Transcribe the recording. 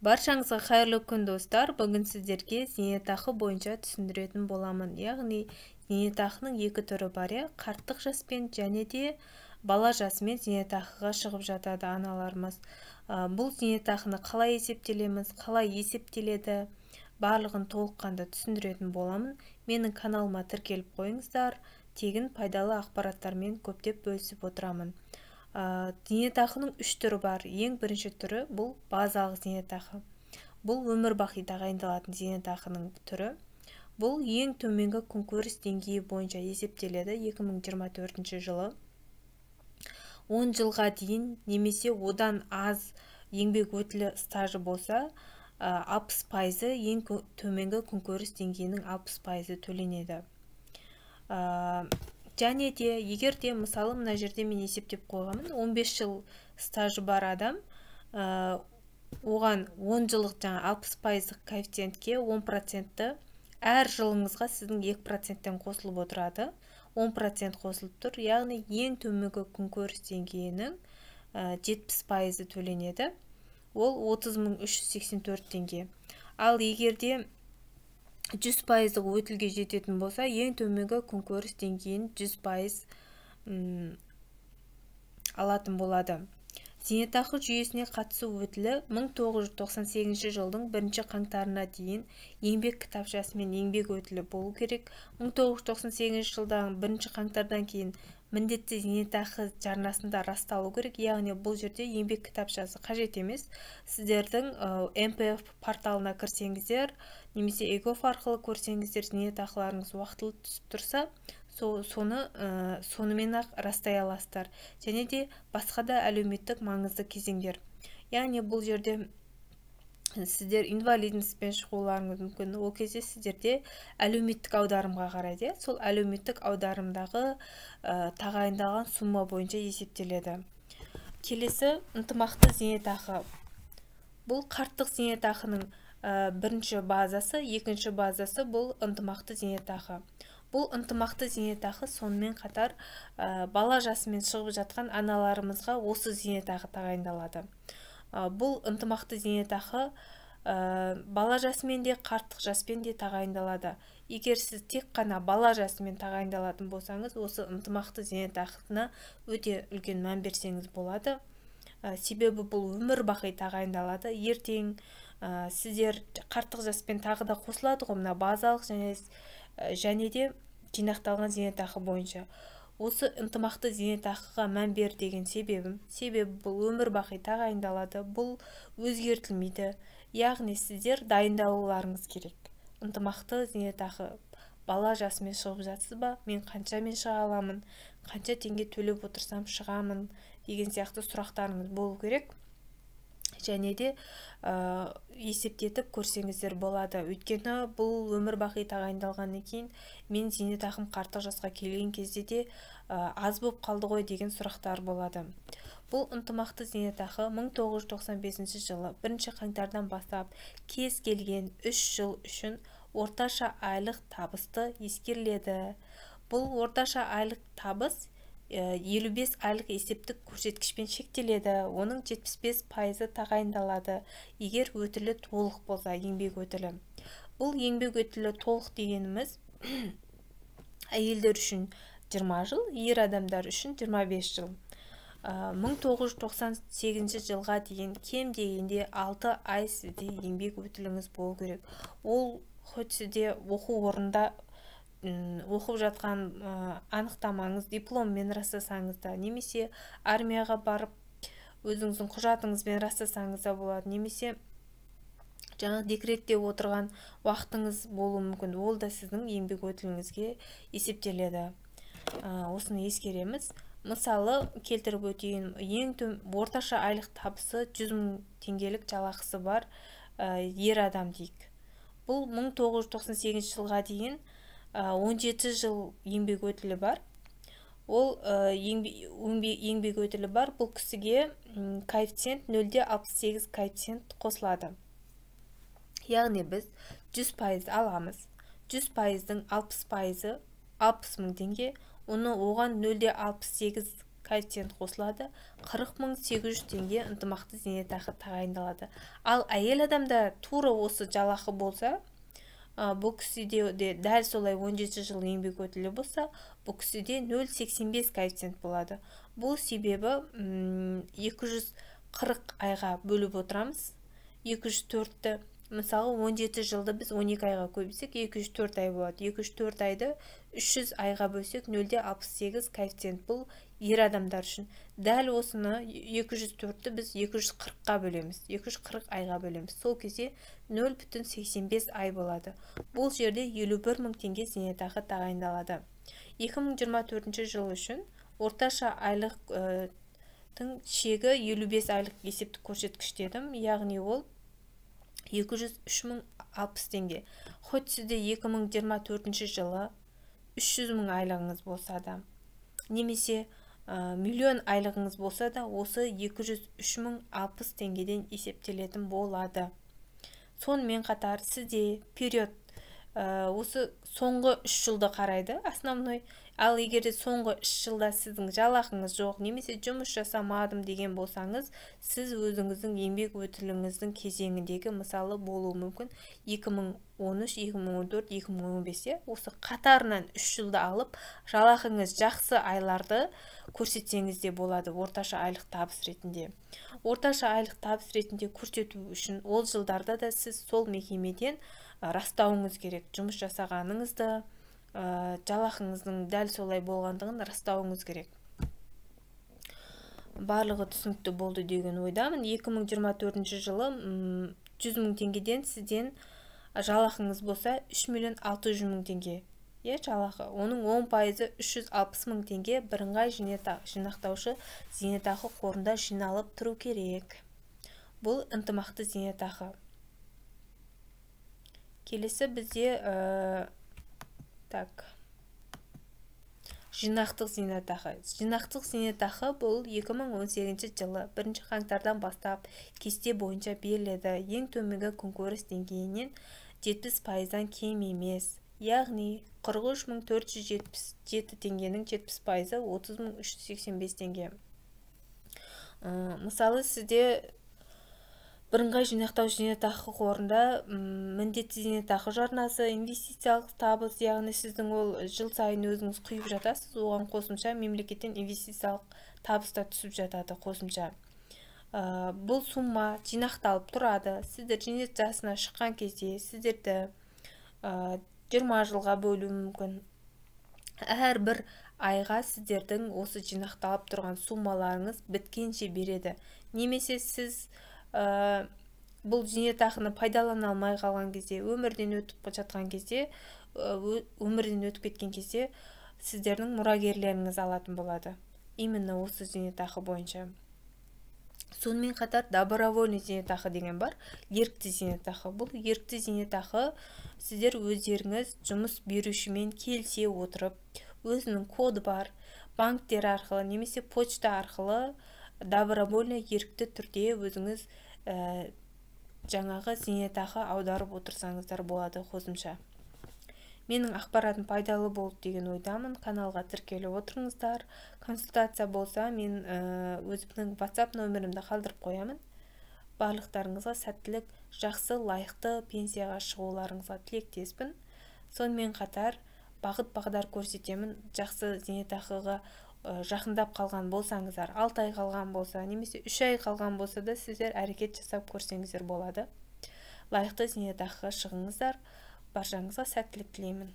Баршаңызға қайырлы күн достар. Бүгін сіздерге зейнетақы бойынша түсіндіретін боламын. Яғни зейнетақының екі түрі бар, қарттық жаспен және де бала жасымен зейнетақыға шығып жатады аналарымыз. Бұл зейнетақыны қалай есептелеміз, қалай есептеледі, барлығын толыққанды түсіндіретін боламын. Менің каналыма тіркеліп қойыңыздар. Тегін пайдалы ақпараттармен көптеп бөлісіп отырамын. Зейнетақының үш түрі бар. Ең бірінші түрі бұл базалық зейнетақы. Бұл өмір бақи тағайындалатын зейнетақының түрі. Бұл ең төменгі күнкөріс деңгейі бойынша есептеледі 2024 жылы. 10 жылға дейін немесе одан аз еңбек өтілі стажы болса, 60% ең төменгі күнкөріс деңгейінің 60% төленеді. Және де, егер де мысалы мына жерде мен есептеп қойғанмын, 15 жыл стажы бар адам, оған 10 жылық жаңа 60% коэффициентке 10%-ті әр жылыңызға сіздің 2%-тен қосылып отырады. 10% қосылып тұр, яғни ең төменгі күнкөріс деңгейінің 70% төленеді. Ол 30.384 теңге. Ал егер де 100% өтілге жететін болса, ең төменгі күнкөріс деңгейін 100% алатын болады. Зейнетақы жүйесіне қатысу өтілі 1998 жылдың 1 қаңтарына дейін еңбек кітапшасымен еңбек өтілі болу керек. 1998 жылдан 1 қаңтардан кейін міндетті зейнетақы жарнасында расталу керек, яғни бұл жерде еңбек кітапшасы қажет емес. Сіздердің МПФ порталына кірсеңіздер, немесе егоф арқылы көрсеңіздер, зейнетақыларыңыз уақытылы түсіп тұрса, сонымен ақ растай аласыздар. Және де басқа да әлеуметтік маңызды кезеңдер. Яғни бұл жерде сіздер инвалидностьпен шығуларыңыз мүмкін. Ол кезде сіздерде әлеуметтік аударымға қарайды. Сол әлеуметтік аударымдағы тағайындалған сумма бойынша есептеледі. Келесі ынтымақты зейнетақы. Бұл қарттық зейнетақының бірінші базасы, екінші базасы бұл ынтымақты зейнетақы. Бұл ынтымақты зейнетақы сонымен қатар бала жасымен шығып жатқан аналарымызға осы зейнетақы тағайындалады. Бұл ынтымақты зейнетақы бала жасымен де, қарттық жаспен де тағайындалады. Егер сіз тек қана бала жасымен тағайындалатын болсаңыз, осы ынтымақты зейнетақысына өте үлкен мән берсеңіз болады. Себебі бұл өмір бақи тағайындалады. Ертең сіздер қарттық жаспен тағы да қосылады ғой, мына базалық және де жинақталған зейнетақы бойынша. Осы ынтымақты зейнетақыға мән бер деген себебі бұл өмір бақи тағайындалады, бұл өзгертілмейді. Яғни сіздер дайындалуларыңыз керек. Ынтымақты зейнетақы бала жасымен шығып жатсыз ба? Мен қаншамен шыға аламын? Қанша теңге төлеп отырсам шығамын? Деген сияқты сұрақтарыңыз болу керек. Және де есептетіп көрсеңіздер болады. Өйткені бұл өмір бақи тағайындалғаннан кейін мен зейнетақым қарттық жасқа келген кезде де аз болып қалды ғой деген сұрақтар болады. Бұл ынтымақты зейнетақы 1995 жылы 1 қаңтардан бастап кез келген 3 жыл үшін орташа айлық табысты ескеріледі. Бұл орташа айлық табыс 55 айлық есептік көрсеткішпен шектеледі. Оның 75% тағайындалады, егер өтілі толық болса, еңбек өтілі. Бұл еңбек өтілі толық дегеніміз әйелдер үшін 20 жыл, ер адамдар үшін 25 жыл. 1998 жылға дейін кем дегенде 6 ай сізде еңбек өтіліңіз болу керек. Ол хоть сізде оқу орында оқып жатқан анықтамаңыз дипломмен растасаңыз да, немесе армияға барып өзіңіздің құжатыңызбен растасаңыз да болады, немесе жаңа декретте отырған уақытыңыз болуы мүмкін. Ол да сіздің еңбек өтіліңізге есептеледі. Осыны ескереміз. Мысалы, келтіріп өтейін, орташа айлық табысы 100 000 теңгелік жалақысы бар ер адам дейік. Бұл 1998 жылға дейін 17 жыл еңбек өтілі бар. Ол еңбек өтілі бар. Бұл кісіге коэффициент 0,68 коэффициент қосылады. Яғни біз 100% аламыз. 100%-дің 60%, 60 000 теңге. Оны оған 0,68 коэффициент қосылады, 40.800 теңге ынтымақты зейнетақы тағайындалады. Ал әйел адамда тура осы жалақы болса, бұл кісіде де дәл солай 17 жыл еңбек өтілі болса, бұл кісіде 0,85 коэффициент болады. Бұл себебі 240 айға бөліп отырамыз. 204-ті, мысалы 17 жылды біз 12 айға көбейсек 204 ай болады. 204 айды 300 айға бөлсек 0,68 коэффициент. Бұл ер адамдар үшін. Дәл осыны 204-ті біз 240-қа бөлеміз. 240 айға бөлеміз. Сол кезде 0,85 ай болады. Бұл жерде 51.000 теңге зейнетақы тағайындалады. 2024 жыл үшін орташа айлықтың шегі 55 айлық есептік көрсеткіш дедім, яғни ол 203.060 теңге. Хоть сізде 2024 жылы 300.000 айлығыңыз болса да, немесе миллион айлығыңыз болса да, осы 203.060 теңгеден есептелетін болады. Сонымен қатар сізде период осы соңғы 3 жылды қарайды, основной. Ал егерде соңғы 3 жылда сіздің жалақыңыз жоқ, немесе жұмыс жасамадым деген болсаңыз, сіз өзіңіздің еңбек өтіліңіздің кезеңіндегі мысалы болуы мүмкін 2013, 2014, 2015-те осы қатарынан 3 жылды алып, жалақыңыз жақсы айларды көрсетсеңіз де болады орташа айлық табыс ретінде. Орташа айлық табыс ретінде көрсету үшін ол жылдарда да сіз сол мекемеден растауыңыз керек. Жұмыс жасағаныңызды, жалақыңыздың дәл солай болғандығын растауыңыз керек. Барлығы түсінікті болды деген ойдамын. 2024 жылы 100.000 теңгеден сізден жалақыңыз болса 3.600.000 теңге. Жалақы. Оның 10%-ы 360.000 теңге бірыңғай жинақтаушы зейнетақы қорында жиналып тұру керек. Бұл ынтымақты зейнетақы. Келесі бізде жинақтық зейнетақы. Жинақтық зейнетақы бұл 2018 жылы 1 қаңтардан бастап кесте бойынша беріледі. Ең төменгі күнкөріс деңгейінен 70%-дан кем емес. Яғни 43.477 теңгенің 70%-ы 30.385 теңге. Мысалы сізде бірыңғай жинақтау зейнетақы қорында міндетті зейнетақы жарнасы, инвестициялық табыс, яғни сіздің ол жыл сайын өзіңіз құйып жатасыз, оған қосымша мемлекеттен инвестициялық табыс та түсіп жатады қосымша. Бұл сумма жинақталып тұрады. Сіздер зейнет жасына шыққан кезде сіздерді 20 жылға бөлу мүмкін. Әрбір айға сіздердің осы жинақталып тұрған суммаларыңыз біткенше береді. Немесе сіз бұл зейнетақыны пайдалана алмай қалған кезде, өмірден өтіп кеткен кезде сіздердің мұрагерлеріңіз алатын болады. Именно осы зейнетақы бойынша. Сонымен қатар добровольный зейнетақы деген бар, ерікті зейнетақы. Бұл ерікті зейнетақы сіздер өздеріңіз жұмыс берушімен келісе отырып, өзінің коды бар, банктер арқылы немесе почта арқылы добровольно ерікті түрде өзіңіз жаңағы зейнетақы аударып отырсаңыздар болады қосымша. Менің ақпаратым пайдалы болды деген ойдамын. Каналға тіркеліп отырыңыздар. Консультация болса, мен өзімнің WhatsApp нөмірімді қалдырып қоямын. Барлықтарыңызға сәттілік, жақсы, лайықты пенсияға шығуларыңызға тілектеспін. Сонымен қатар бағыт-бағдар көрсетемін. Жақсы зейнетақыға жақындап қалған болсаңыздар, 6 ай қалған болса, немесе 3 ай қалған болса да сіздер әрекет жасап көрсеңіздер болады. Лайықты зейнетақыға шығыңыздар. Баршаңызға сәттілік тілеймін.